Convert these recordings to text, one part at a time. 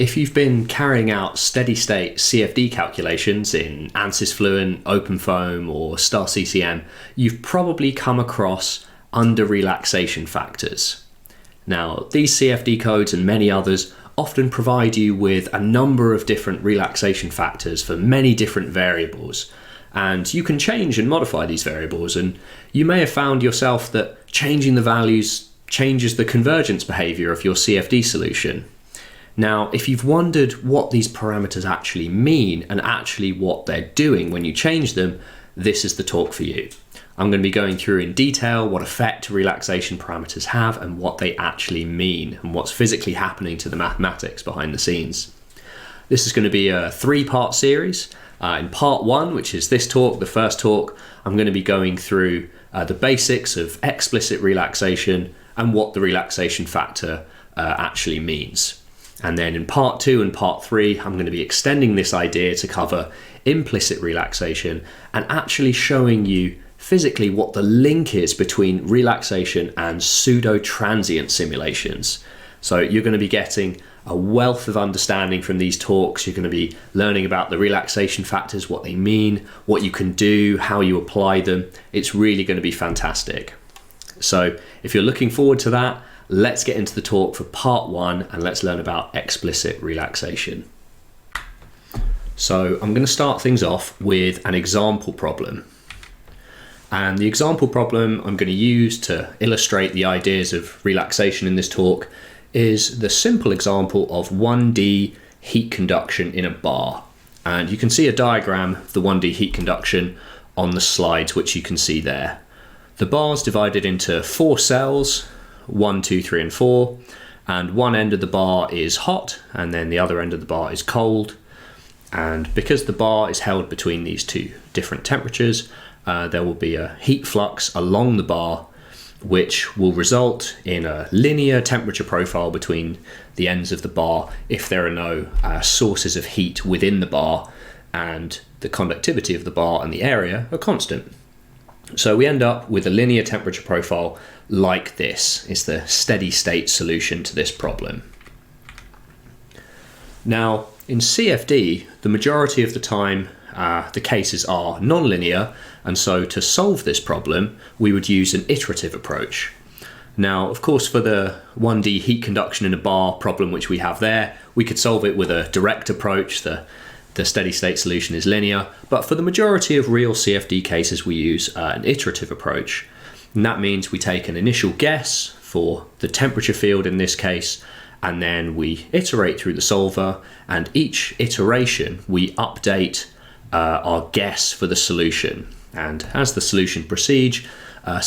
if you've been carrying out steady-state CFD calculations in ANSYS Fluent, OpenFOAM or StarCCM, you've probably come across under-relaxation factors. Now, these CFD codes and many others often provide you with a number of different relaxation factors for many different variables, and you can change and modify these variables, and you may have found yourself that changing the values changes the convergence behavior of your CFD solution. Now, if you've wondered what these parameters actually mean and actually what they're doing when you change them, this is the talk for you. I'm going to be going through in detail what effect relaxation parameters have and what they actually mean and what's physically happening to the mathematics behind the scenes. This is going to be a 3-part series. In part 1, which is this talk, the first talk, I'm going to be going through the basics of explicit relaxation and what the relaxation factor actually means. And then in part 2 and part 3, I'm going to be extending this idea to cover implicit relaxation and actually showing you physically what the link is between relaxation and pseudo-transient simulations. So you're going to be getting a wealth of understanding from these talks. You're going to be learning about the relaxation factors, what they mean, what you can do, how you apply them. It's really going to be fantastic. So if you're looking forward to that, let's get into the talk for part 1 and let's learn about explicit relaxation. So I'm going to start things off with an example problem. And the example problem I'm going to use to illustrate the ideas of relaxation in this talk is the simple example of 1D heat conduction in a bar. And you can see a diagram of the 1D heat conduction on the slides, which you can see there. The bar is divided into 4 cells, 1, 2, 3, and 4, and one end of the bar is hot and then the other end of the bar is cold. And because the bar is held between these 2 different temperatures, there will be a heat flux along the bar, which will result in a linear temperature profile between the ends of the bar if there are no sources of heat within the bar and the conductivity of the bar and the area are constant. So we end up with a linear temperature profile like this. Is the steady state solution to this problem. Now, in CFD, the majority of the time the cases are non-linear, and so to solve this problem we would use an iterative approach. Now, of course, for the 1D heat conduction in a bar problem which we have there, we could solve it with a direct approach. The steady state solution is linear, but for the majority of real CFD cases we use an iterative approach, and that means we take an initial guess for the temperature field in this case, and then we iterate through the solver, and each iteration we update our guess for the solution. And as the solution proceeds, a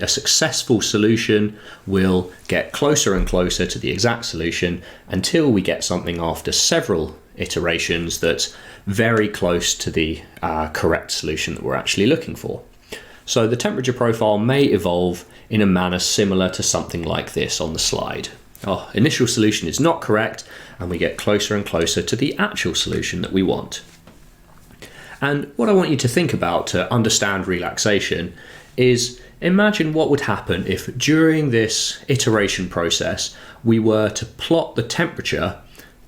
successful solution will get closer and closer to the exact solution until we get something after several iterations that's very close to the correct solution that we're actually looking for. So the temperature profile may evolve in a manner similar to something like this on the slide. Our initial solution is not correct and we get closer and closer to the actual solution that we want. And what I want you to think about to understand relaxation is imagine what would happen if during this iteration process we were to plot the temperature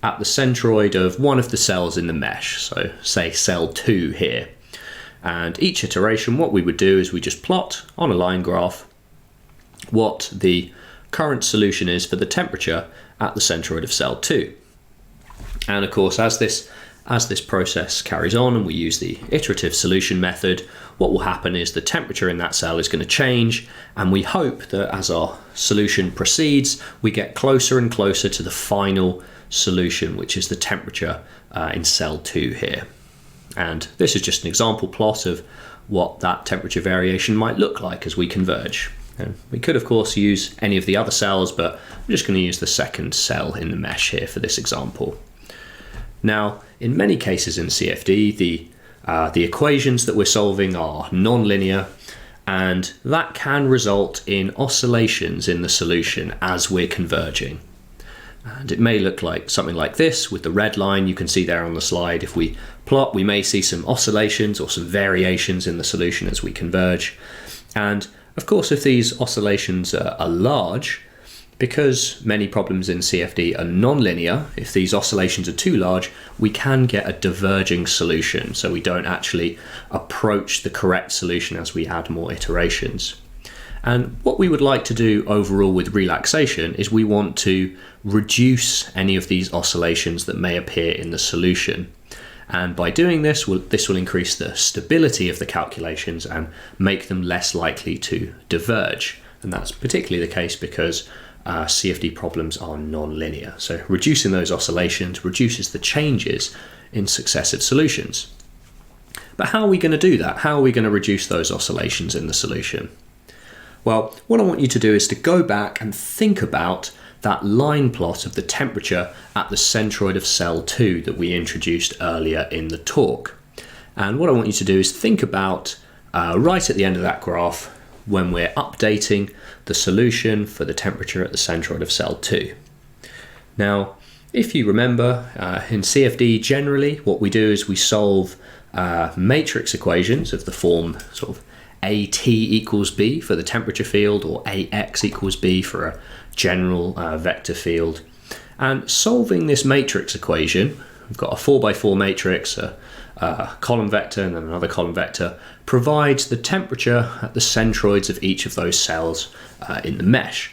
at the centroid of one of the cells in the mesh, so say cell 2 here. And each iteration, what we would do is we just plot on a line graph what the current solution is for the temperature at the centroid of cell 2. And of course, as this process carries on and we use the iterative solution method, what will happen is the temperature in that cell is going to change, and we hope that as our solution proceeds, we get closer and closer to the final solution, which is the temperature in cell 2 here. And this is just an example plot of what that temperature variation might look like as we converge. And we could of course use any of the other cells, but I'm just going to use the second cell in the mesh here for this example. Now, in many cases in CFD, the equations that we're solving are non-linear, and that can result in oscillations in the solution as we're converging. And it may look like something like this with the red line you can see there on the slide. If we plot, we may see some oscillations or some variations in the solution as we converge. And of course, if these oscillations are large, Because many problems in CFD are non-linear, if these oscillations are too large, we can get a diverging solution, so we don't actually approach the correct solution as we add more iterations. And what we would like to do overall with relaxation is we want to reduce any of these oscillations that may appear in the solution. And by doing this, this will increase the stability of the calculations and make them less likely to diverge. And that's particularly the case because CFD problems are non-linear. So reducing those oscillations reduces the changes in successive solutions. But how are we going to do that? How are we going to reduce those oscillations in the solution? Well, what I want you to do is to go back and think about that line plot of the temperature at the centroid of cell 2 that we introduced earlier in the talk. And what I want you to do is think about right at the end of that graph when we're updating the solution for the temperature at the centroid of cell 2. Now, if you remember, in CFD generally what we do is we solve matrix equations of the form sort of AT equals B for the temperature field, or AX equals B for a general vector field. And solving this matrix equation, we've got a 4x4 matrix, a column vector and then another column vector, provides the temperature at the centroids of each of those cells in the mesh.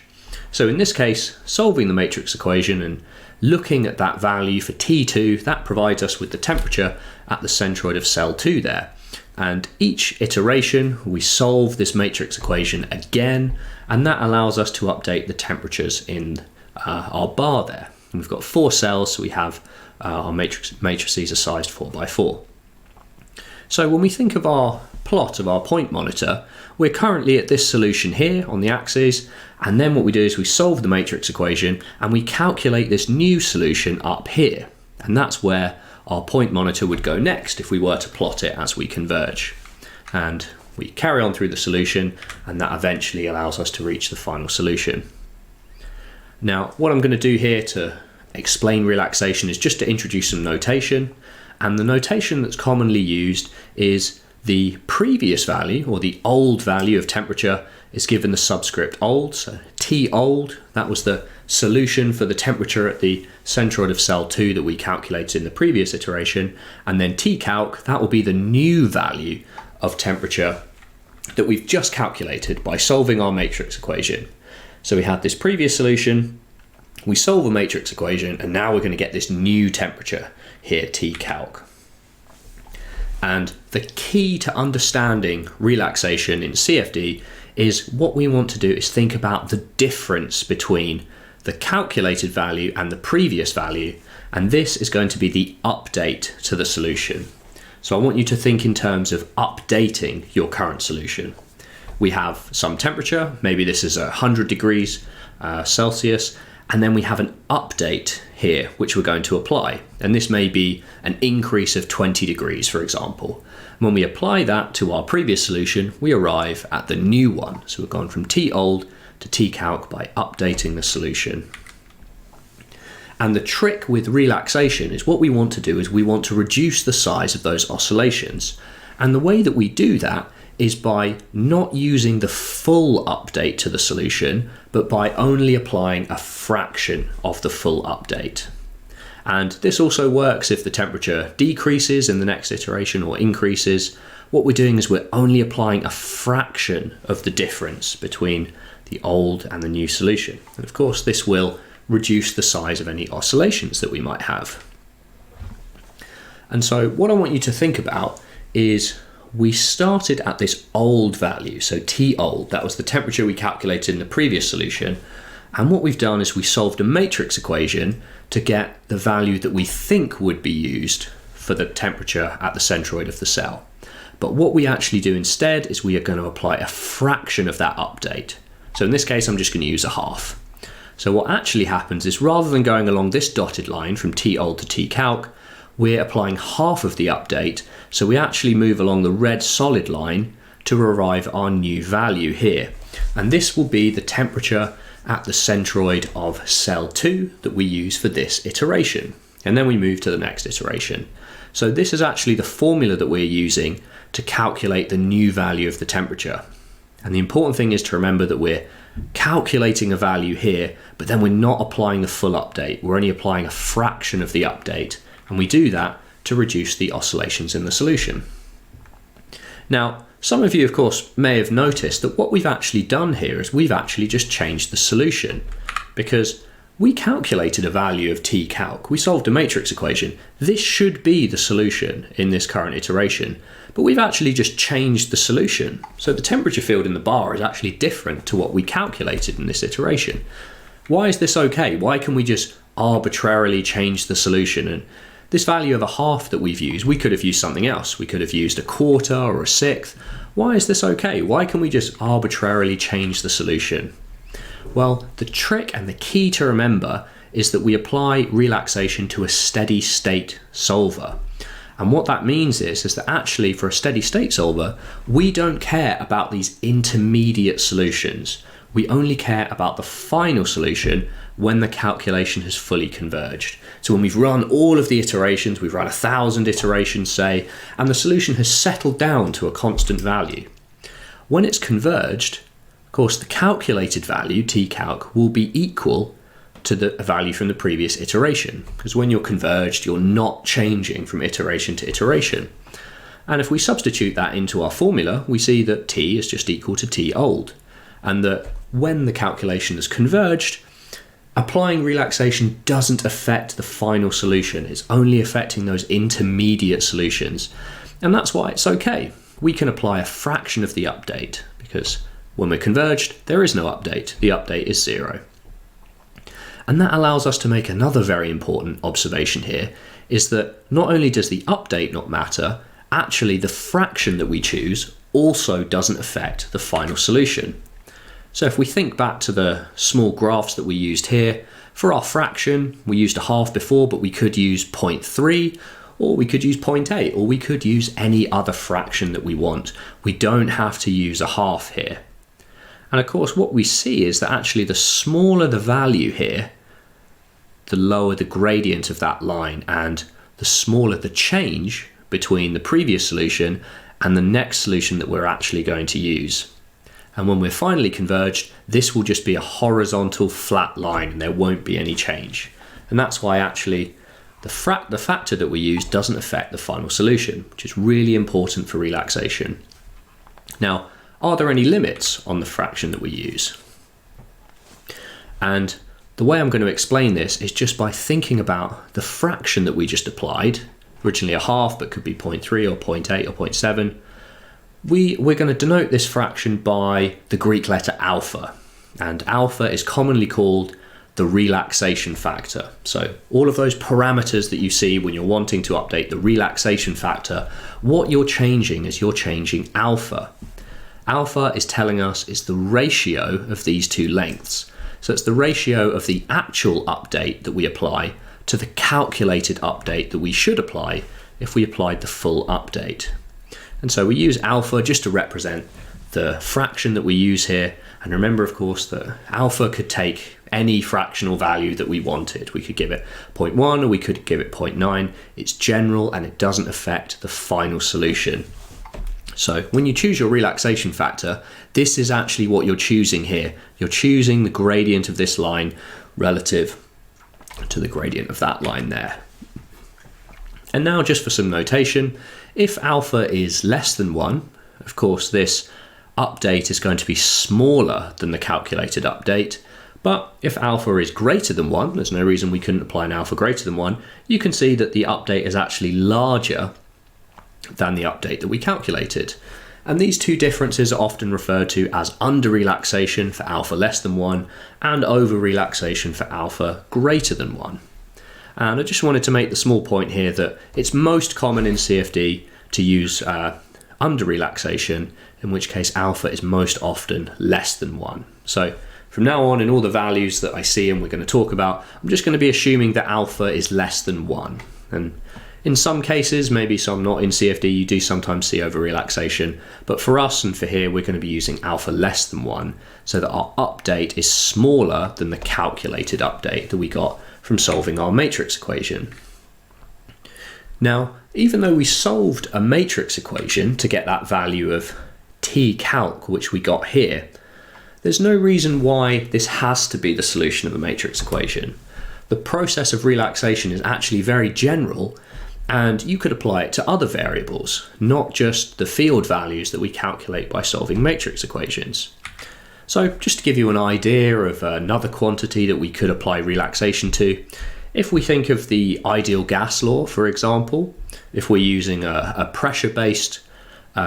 So in this case, solving the matrix equation and looking at that value for T2, that provides us with the temperature at the centroid of cell 2 there. And each iteration we solve this matrix equation again, and that allows us to update the temperatures in our bar there. And we've got 4 cells, so we have our matrices are sized 4x4. So when we think of our plot of our point monitor, we're currently at this solution here on the axis, and then what we do is we solve the matrix equation and we calculate this new solution up here, and that's where our point monitor would go next if we were to plot it as we converge. And we carry on through the solution, and that eventually allows us to reach the final solution. Now, what I'm going to do here to explain relaxation is just to introduce some notation, and the notation that's commonly used is the previous value, or the old value of temperature, is given the subscript old, so T old, that was the solution for the temperature at the centroid of cell 2 that we calculated in the previous iteration, and then T calc, that will be the new value of temperature that we've just calculated by solving our matrix equation. So we had this previous solution, we solve a matrix equation, and now we're going to get this new temperature here, T calc. And the key to understanding relaxation in CFD is what we want to do is think about the difference between the calculated value and the previous value, and this is going to be the update to the solution. So I want you to think in terms of updating your current solution. We have some temperature, maybe this is 100 degrees Celsius, and then we have an update here which we're going to apply, and this may be an increase of 20 degrees, for example. When we apply that to our previous solution, we arrive at the new one. So we've gone from T old to T calc by updating the solution. And the trick with relaxation is what we want to do is we want to reduce the size of those oscillations. And the way that we do that is by not using the full update to the solution, but by only applying a fraction of the full update. And this also works if the temperature decreases in the next iteration or increases. What we're doing is we're only applying a fraction of the difference between the old and the new solution. And of course, this will reduce the size of any oscillations that we might have. And so what I want you to think about is we started at this old value, so T old, that was the temperature we calculated in the previous solution. And what we've done is we solved a matrix equation to get the value that we think would be used for the temperature at the centroid of the cell. But what we actually do instead is we are going to apply a fraction of that update. So in this case, I'm just going to use a half. So what actually happens is rather than going along this dotted line from T old to T calc, we're applying half of the update. So we actually move along the red solid line to arrive at our new value here. And this will be the temperature at the centroid of cell 2 that we use for this iteration. And then we move to the next iteration. So this is actually the formula that we're using to calculate the new value of the temperature. And the important thing is to remember that we're calculating a value here, but then we're not applying the full update. We're only applying a fraction of the update, and we do that to reduce the oscillations in the solution. Now, some of you, of course, may have noticed that what we've actually done here is we've actually just changed the solution, because we calculated a value of t-calc. We solved a matrix equation. This should be the solution in this current iteration, but we've actually just changed the solution. So the temperature field in the bar is actually different to what we calculated in this iteration. Why is this okay? Why can we just arbitrarily change the solution? And this value of a half that we've used, we could have used something else. We could have used a quarter or a sixth. Why is this okay? Why can we just arbitrarily change the solution? Well, the trick and the key to remember is that we apply relaxation to a steady state solver. And what that means is that actually for a steady state solver, we don't care about these intermediate solutions. We only care about the final solution when the calculation has fully converged. So when we've run all of the iterations, we've run 1,000 iterations, say, and the solution has settled down to a constant value. When it's converged, of course, the calculated value, t-calc, will be equal to the value from the previous iteration, because when you're converged, you're not changing from iteration to iteration. And if we substitute that into our formula, we see that t is just equal to t old, and that when the calculation is converged, applying relaxation doesn't affect the final solution. It's only affecting those intermediate solutions. And that's why it's okay. We can apply a fraction of the update, because when we're converged, there is no update. The update is 0. And that allows us to make another very important observation here, is that not only does the update not matter, actually the fraction that we choose also doesn't affect the final solution. So if we think back to the small graphs that we used here, for our fraction, we used a half before, but we could use 0.3, or we could use 0.8, or we could use any other fraction that we want. We don't have to use a half here. And of course, what we see is that actually the smaller the value here, the lower the gradient of that line, and the smaller the change between the previous solution and the next solution that we're actually going to use. And when we're finally converged, this will just be a horizontal flat line and there won't be any change. And that's why actually the factor that we use doesn't affect the final solution, which is really important for relaxation. Now, are there any limits on the fraction that we use? And the way I'm going to explain this is just by thinking about the fraction that we just applied, originally a half, but could be 0.3 or 0.8 or 0.7. We're going to denote this fraction by the Greek letter alpha, and alpha is commonly called the relaxation factor. So all of those parameters that you see when you're wanting to update the relaxation factor, what you're changing is you're changing alpha. Alpha is telling us is the ratio of these two lengths. So it's the ratio of the actual update that we apply to the calculated update that we should apply if we applied the full update. And so we use alpha just to represent the fraction that we use here. And remember, of course, that alpha could take any fractional value that we wanted. We could give it 0.1 or we could give it 0.9. It's general and it doesn't affect the final solution. So when you choose your relaxation factor, this is actually what you're choosing here. You're choosing the gradient of this line relative to the gradient of that line there. And now just for some notation, if alpha is less than 1, of course this update is going to be smaller than the calculated update. But if alpha is greater than 1, there's no reason we couldn't apply an alpha greater than 1, you can see that the update is actually larger than the update that we calculated. And these two differences are often referred to as under-relaxation for alpha less than 1 and over-relaxation for alpha greater than 1. And I just wanted to make the small point here that it's most common in CFD to use under-relaxation, in which case alpha is most often less than 1. So from now on, in all the values that I see and we're going to talk about, I'm just going to be assuming that alpha is less than 1. And in some cases, maybe some not in CFD, you do sometimes see over-relaxation. But for us and for here, we're going to be using alpha less than 1 so that our update is smaller than the calculated update that we got from solving our matrix equation. Now, even though we solved a matrix equation to get that value of t-calc, which we got here, there's no reason why this has to be the solution of a matrix equation. The process of relaxation is actually very general, and you could apply it to other variables, not just the field values that we calculate by solving matrix equations. So just to give you an idea of another quantity that we could apply relaxation to, if we think of the ideal gas law, for example, if we're using a pressure-based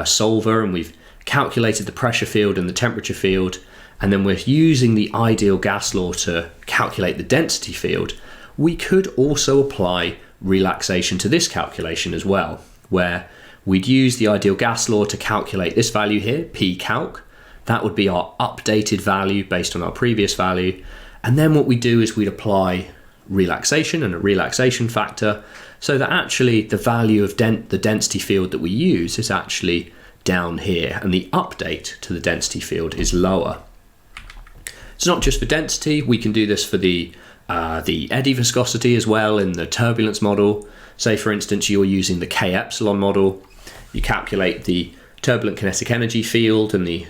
solver and we've calculated the pressure field and the temperature field, and then we're using the ideal gas law to calculate the density field, we could also apply relaxation to this calculation as well, where we'd use the ideal gas law to calculate this value here, pcalc. That would be our updated value based on our previous value. And then what we do is we'd apply relaxation and a relaxation factor, so that actually the value of the density field that we use is actually down here, and the update to the density field is lower. It's not just for density, we can do this for the eddy viscosity as well in the turbulence model. Say for instance you're using the K epsilon model, you calculate the turbulent kinetic energy field and the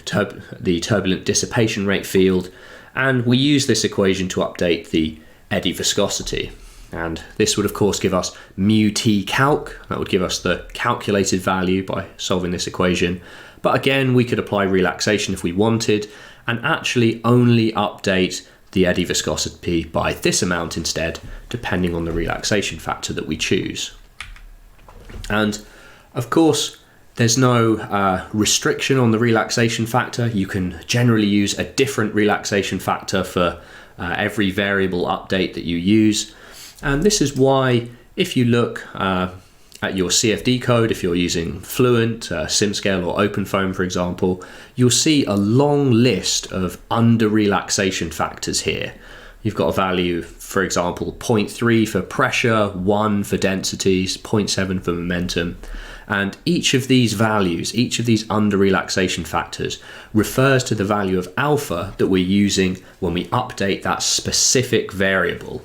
turbulent dissipation rate field, and we use this equation to update the eddy viscosity. And this would of course give us mu t calc, that would give us the calculated value by solving this equation. But again, we could apply relaxation if we wanted and actually only update the eddy viscosity by this amount instead, depending on the relaxation factor that we choose. And of course, there's no restriction on the relaxation factor. You can generally use a different relaxation factor for every variable update that you use. And this is why if you look at your CFD code, if you're using Fluent, SimScale or OpenFOAM for example, you'll see a long list of under-relaxation factors here. You've got a value, for example, 0.3 for pressure, 1 for densities, 0.7 for momentum. And each of these values, each of these under-relaxation factors refers to the value of alpha that we're using when we update that specific variable.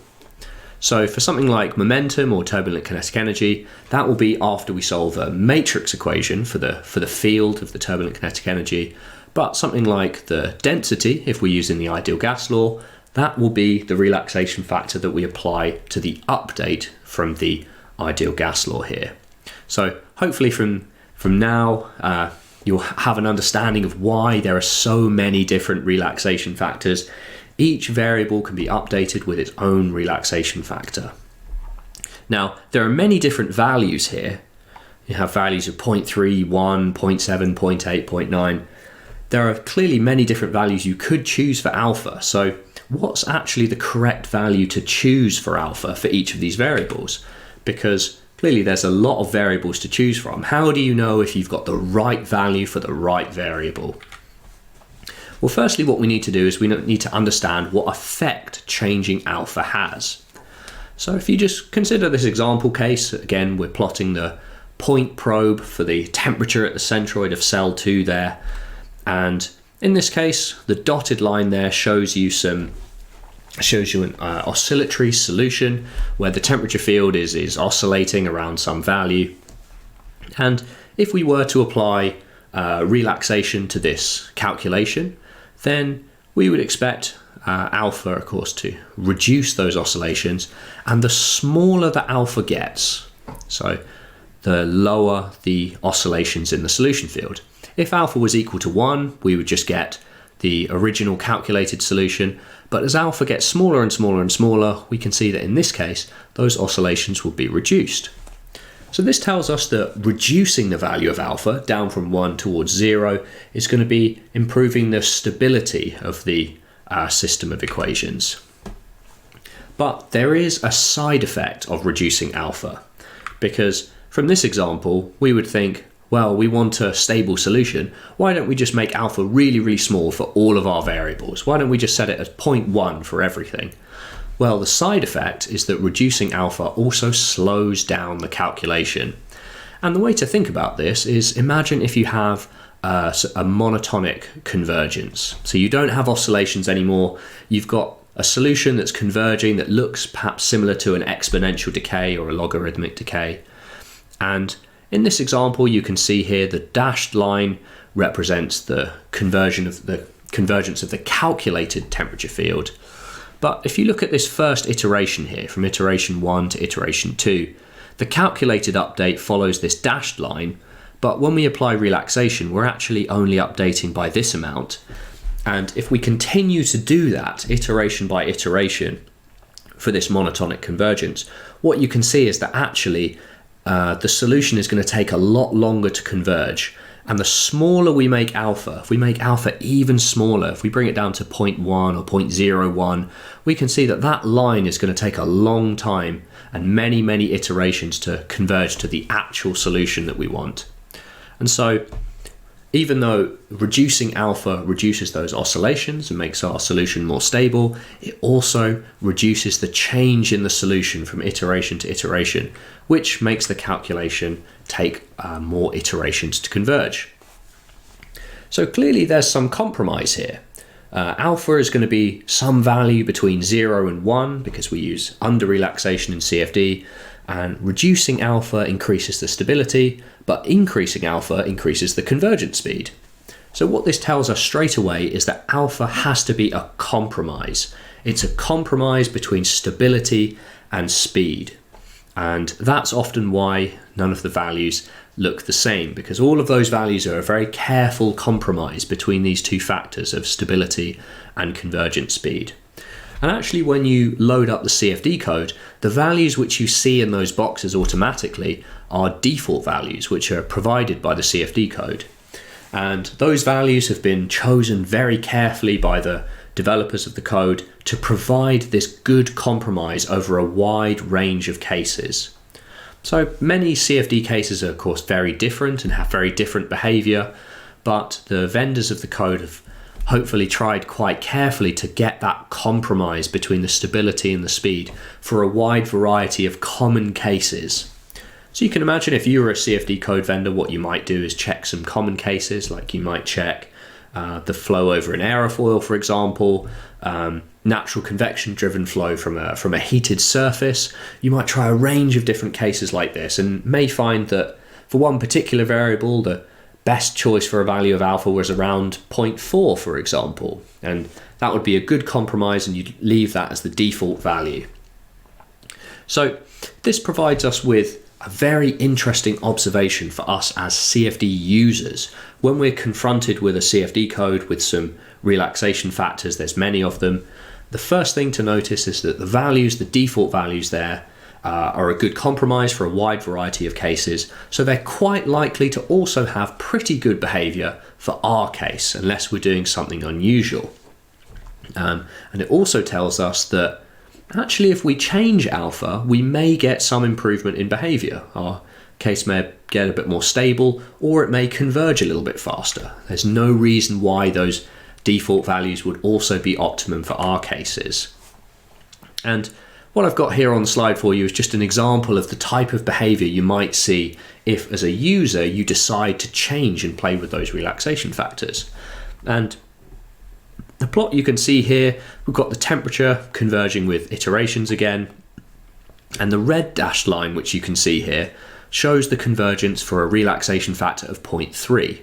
So for something like momentum or turbulent kinetic energy, that will be after we solve a matrix equation for the field of the turbulent kinetic energy. But something like the density, if we're using the ideal gas law, that will be the relaxation factor that we apply to the update from the ideal gas law here. So hopefully from now, you'll have an understanding of why there are so many different relaxation factors. Each variable can be updated with its own relaxation factor. Now, there are many different values here. You have values of 0.3, 1, 0.7, 0.8, 0.9. There are clearly many different values you could choose for alpha. So what's actually the correct value to choose for alpha for each of these variables? Because clearly there's a lot of variables to choose from. How do you know if you've got the right value for the right variable? Well, firstly, what we need to do is we need to understand what effect changing alpha has. So if you just consider this example case, again, we're plotting the point probe for the temperature at the centroid of cell 2 there. And in this case, the dotted line there shows you an oscillatory solution where the temperature field is oscillating around some value. And if we were to apply relaxation to this calculation, then we would expect alpha, of course, to reduce those oscillations, and the smaller the alpha gets, so the lower the oscillations in the solution field. If alpha was equal to 1, we would just get the original calculated solution, but as alpha gets smaller and smaller and smaller, we can see that in this case, those oscillations will be reduced. So this tells us that reducing the value of alpha down from 1 towards 0 is going to be improving the stability of the system of equations. But there is a side effect of reducing alpha, because from this example, we would think, well, we want a stable solution. Why don't we just make alpha really, really small for all of our variables? Why don't we just set it at 0.1 for everything? Well, the side effect is that reducing alpha also slows down the calculation. And the way to think about this is imagine if you have a monotonic convergence. So you don't have oscillations anymore. You've got a solution that's converging that looks perhaps similar to an exponential decay or a logarithmic decay. And in this example, you can see here the dashed line represents the conversion of the convergence of the calculated temperature field. But if you look at this first iteration here, from iteration 1 to iteration 2, the calculated update follows this dashed line, but when we apply relaxation, we're actually only updating by this amount. And if we continue to do that iteration by iteration for this monotonic convergence, what you can see is that actually the solution is going to take a lot longer to converge. And the smaller we make alpha, if we make alpha even smaller, if we bring it down to 0.1 or 0.01, we can see that that line is going to take a long time and many, many iterations to converge to the actual solution that we want. And so even though reducing alpha reduces those oscillations and makes our solution more stable, it also reduces the change in the solution from iteration to iteration, which makes the calculation take more iterations to converge. So clearly there's some compromise here. Alpha is going to be some value between 0 and 1 because we use under-relaxation in CFD, and reducing alpha increases the stability, but increasing alpha increases the convergence speed. So what this tells us straight away is that alpha has to be a compromise. It's a compromise between stability and speed. And that's often why none of the values look the same, because all of those values are a very careful compromise between these two factors of stability and convergence speed. And actually, when you load up the CFD code, the values which you see in those boxes automatically are default values, which are provided by the CFD code. And those values have been chosen very carefully by the developers of the code to provide this good compromise over a wide range of cases. So many CFD cases are, of course, very different and have very different behavior, but the vendors of the code have hopefully tried quite carefully to get that compromise between the stability and the speed for a wide variety of common cases. So you can imagine if you were a CFD code vendor, what you might do is check some common cases, like you might check the flow over an aerofoil, for example, natural convection driven flow from a heated surface. You might try a range of different cases like this and may find that for one particular variable, the best choice for a value of alpha was around 0.4, for example, and that would be a good compromise, and you'd leave that as the default value. So this provides us with a very interesting observation for us as CFD users. When we're confronted with a CFD code with some relaxation factors, there's many of them, the first thing to notice is that the values, the default values there, are a good compromise for a wide variety of cases, so they're quite likely to also have pretty good behavior for our case, unless we're doing something unusual. And it also tells us that actually if we change alpha, we may get some improvement in behavior. Our case may get a bit more stable, or it may converge a little bit faster. There's no reason why those default values would also be optimum for our cases. And what I've got here on the slide for you is just an example of the type of behavior you might see if, as a user, you decide to change and play with those relaxation factors. And the plot you can see here, we've got the temperature converging with iterations again, and the red dashed line, which you can see here, shows the convergence for a relaxation factor of 0.3.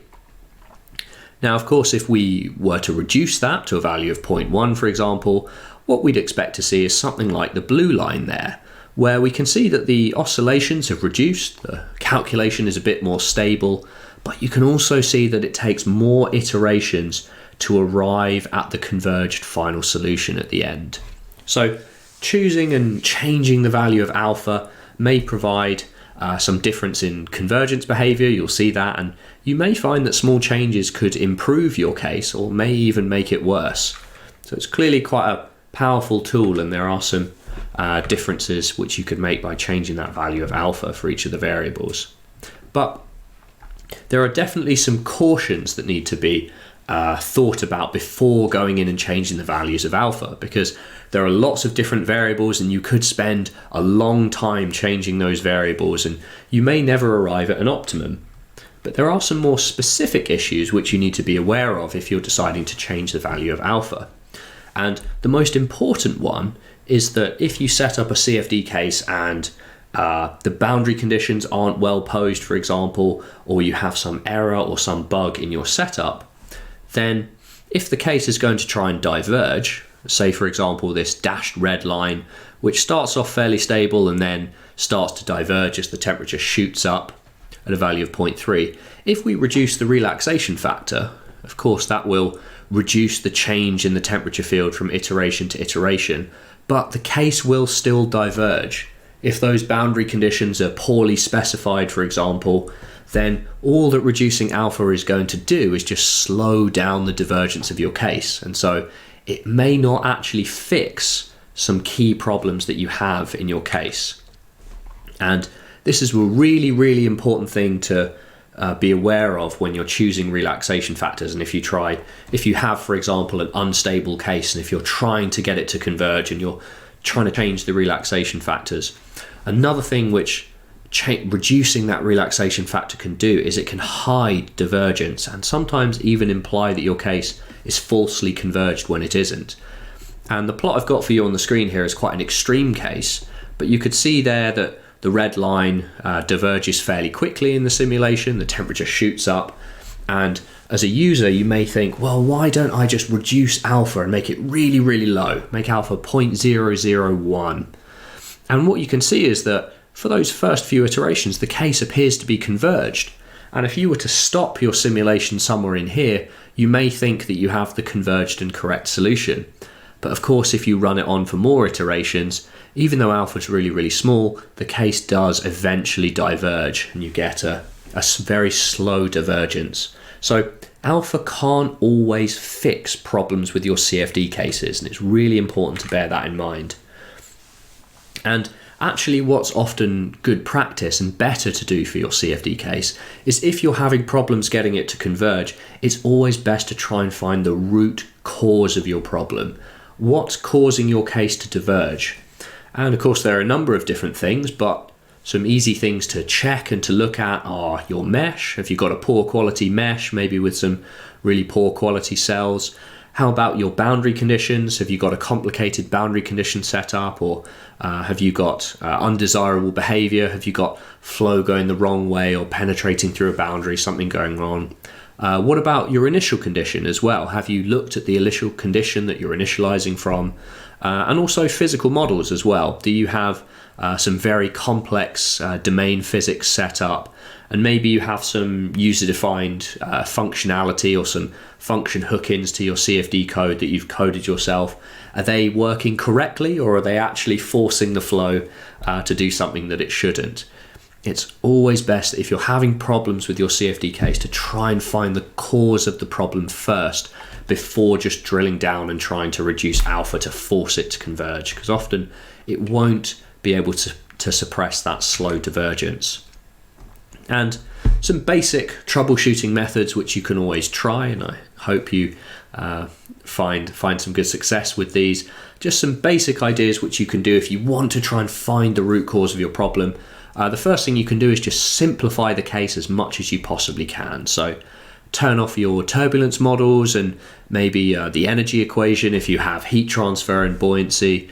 Now, of course, if we were to reduce that to a value of 0.1, for example, what we'd expect to see is something like the blue line there, where we can see that the oscillations have reduced, the calculation is a bit more stable, but you can also see that it takes more iterations to arrive at the converged final solution at the end. So choosing and changing the value of alpha may provide some difference in convergence behavior, you'll see that, and you may find that small changes could improve your case or may even make it worse. So it's clearly quite a powerful tool, and there are some differences which you could make by changing that value of alpha for each of the variables. But there are definitely some cautions that need to be thought about before going in and changing the values of alpha, because there are lots of different variables and you could spend a long time changing those variables and you may never arrive at an optimum. But there are some more specific issues which you need to be aware of if you're deciding to change the value of alpha. And the most important one is that if you set up a CFD case and the boundary conditions aren't well posed, for example, or you have some error or some bug in your setup, then if the case is going to try and diverge, say for example this dashed red line, which starts off fairly stable and then starts to diverge as the temperature shoots up at a value of 0.3, if we reduce the relaxation factor, of course that will reduce the change in the temperature field from iteration to iteration, but the case will still diverge. If those boundary conditions are poorly specified, for example, then all that reducing alpha is going to do is just slow down the divergence of your case. And so it may not actually fix some key problems that you have in your case. And this is a really, really important thing to be aware of when you're choosing relaxation factors. And if you have, for example, an unstable case, and if you're trying to get it to converge and you're trying to change the relaxation factors, another thing which reducing that relaxation factor can do is it can hide divergence and sometimes even imply that your case is falsely converged when it isn't. And the plot I've got for you on the screen here is quite an extreme case, but you could see there that the red line diverges fairly quickly in the simulation, the temperature shoots up, and as a user you may think, well, why don't I just reduce alpha and make it really, really low, make alpha 0.001. And what you can see is that for those first few iterations the case appears to be converged, and if you were to stop your simulation somewhere in here, you may think that you have the converged and correct solution. But of course, if you run it on for more iterations, even though alpha is really, really small, the case does eventually diverge and you get a very slow divergence. So alpha can't always fix problems with your CFD cases, and it's really important to bear that in mind. And actually what's often good practice and better to do for your CFD case is if you're having problems getting it to converge, it's always best to try and find the root cause of your problem. What's causing your case to diverge? And of course there are a number of different things, but some easy things to check and to look at are your mesh. If you've got a poor quality mesh, maybe with some really poor quality cells. How about your boundary conditions? Have you got a complicated boundary condition setup, or have you got undesirable behavior? Have you got flow going the wrong way or penetrating through a boundary, something going wrong? What about your initial condition as well? Have you looked at the initial condition that you're initializing from? And also physical models as well. Do you have some very complex domain physics set up? And maybe you have some user-defined functionality or some function hook-ins to your CFD code that you've coded yourself. Are they working correctly, or are they actually forcing the flow to do something that it shouldn't? It's always best, if you're having problems with your CFD case, to try and find the cause of the problem first before just drilling down and trying to reduce alpha to force it to converge, because often it won't be able to suppress that slow divergence. And some basic troubleshooting methods which you can always try, and I hope you find some good success with these. Just some basic ideas which you can do if you want to try and find the root cause of your problem. The first thing you can do is just simplify the case as much as you possibly can. So turn off your turbulence models and maybe the energy equation if you have heat transfer and buoyancy.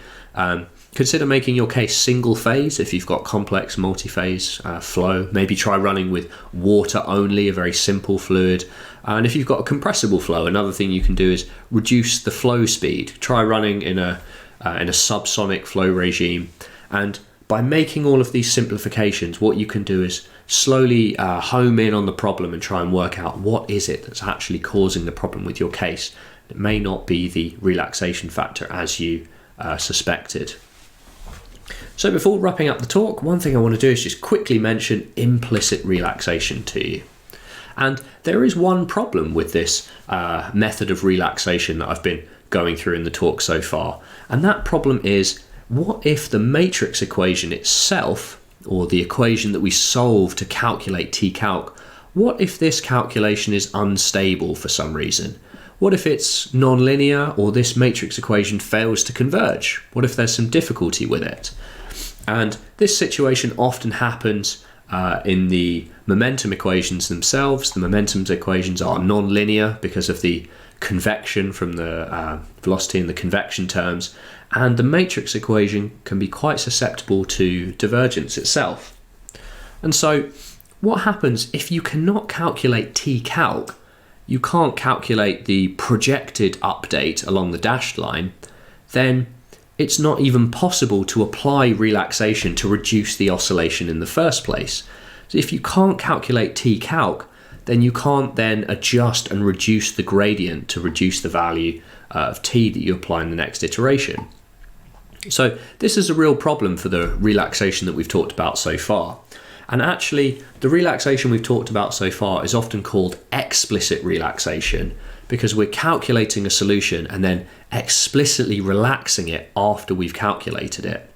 Consider making your case single phase if you've got complex multi-phase flow. Maybe try running with water only, a very simple fluid. And if you've got a compressible flow, another thing you can do is reduce the flow speed. Try running in a subsonic flow regime. And by making all of these simplifications, what you can do is slowly home in on the problem and try and work out what is it that's actually causing the problem with your case. It may not be the relaxation factor as you suspected. So before wrapping up the talk, one thing I want to do is just quickly mention implicit relaxation to you. And there is one problem with this method of relaxation that I've been going through in the talk so far. And that problem is, what if the matrix equation itself, or the equation that we solve to calculate tcalc, what if this calculation is unstable for some reason? What if it's nonlinear, or this matrix equation fails to converge? What if there's some difficulty with it? And this situation often happens in the momentum equations themselves. The momentum equations are nonlinear because of the convection from the velocity and the convection terms, and the matrix equation can be quite susceptible to divergence itself. And so what happens if you cannot calculate tcalc you can't calculate the projected update along the dashed line, then it's not even possible to apply relaxation to reduce the oscillation in the first place. So if you can't calculate tcalc, then you can't then adjust and reduce the gradient to reduce the value of t that you apply in the next iteration. So this is a real problem for the relaxation that we've talked about so far. And actually, the relaxation we've talked about so far is often called explicit relaxation, because we're calculating a solution and then explicitly relaxing it after we've calculated it.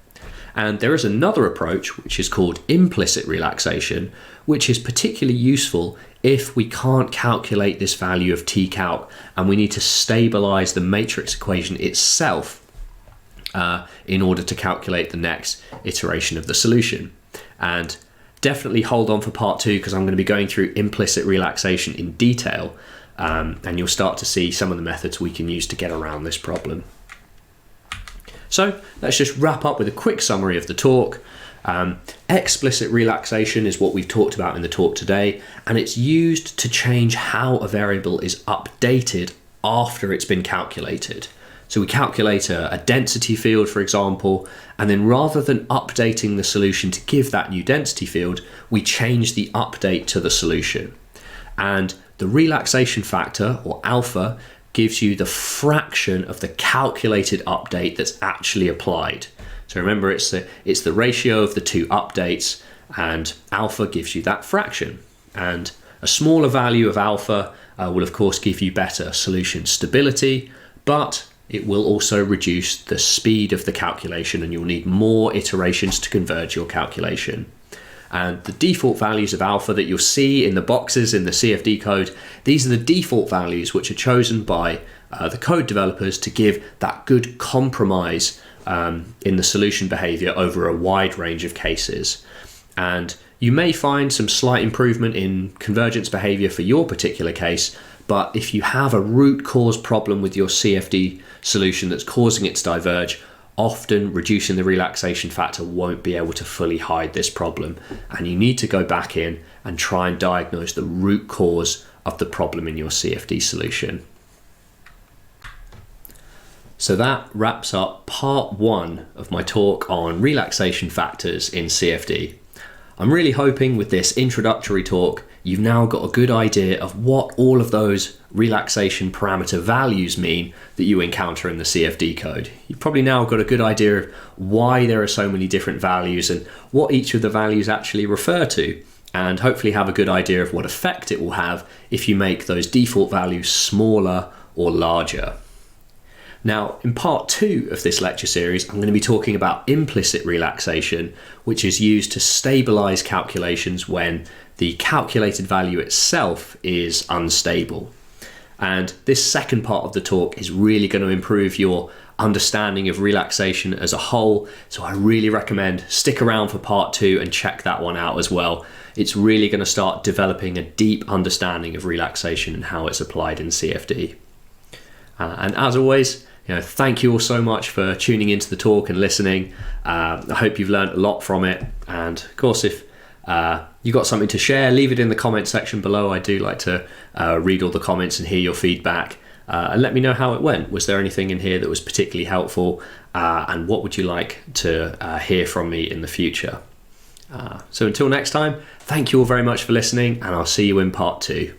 And there is another approach which is called implicit relaxation, which is particularly useful if we can't calculate this value of tcalc and we need to stabilize the matrix equation itself in order to calculate the next iteration of the solution. And definitely hold on for part 2, because I'm going to be going through implicit relaxation in detail, and you'll start to see some of the methods we can use to get around this problem. So let's just wrap up with a quick summary of the talk. Explicit relaxation is what we've talked about in the talk today, and it's used to change how a variable is updated after it's been calculated. So we calculate a density field, for example, and then rather than updating the solution to give that new density field, we change the update to the solution. And the relaxation factor, or alpha, gives you the fraction of the calculated update that's actually applied. So remember, it's the ratio of the two updates, and alpha gives you that fraction. And a smaller value of alpha will of course give you better solution stability, but it will also reduce the speed of the calculation, and you'll need more iterations to converge your calculation. And the default values of alpha that you'll see in the boxes in the CFD code, these are the default values which are chosen by the code developers to give that good compromise in the solution behavior over a wide range of cases. And you may find some slight improvement in convergence behavior for your particular case, but if you have a root cause problem with your CFD solution that's causing it to diverge, often reducing the relaxation factor won't be able to fully hide this problem, and you need to go back in and try and diagnose the root cause of the problem in your CFD solution. So that wraps up part 1 of my talk on relaxation factors in CFD. I'm really hoping with this introductory talk you've now got a good idea of what all of those relaxation parameter values mean that you encounter in the CFD code. You've probably now got a good idea of why there are so many different values and what each of the values actually refer to, and hopefully have a good idea of what effect it will have if you make those default values smaller or larger. Now, in part 2 of this lecture series, I'm going to be talking about implicit relaxation, which is used to stabilize calculations when the calculated value itself is unstable. And this second part of the talk is really going to improve your understanding of relaxation as a whole, so I really recommend stick around for part 2 and check that one out as well. It's really going to start developing a deep understanding of relaxation and how it's applied in CFD. And as always, thank you all so much for tuning into the talk and listening. I hope you've learned a lot from it. And of course, if you've got something to share, leave it in the comment section below. I do like to read all the comments and hear your feedback. And let me know how it went. Was there anything in here that was particularly helpful? And what would you like to hear from me in the future? So until next time, thank you all very much for listening, and I'll see you in part 2.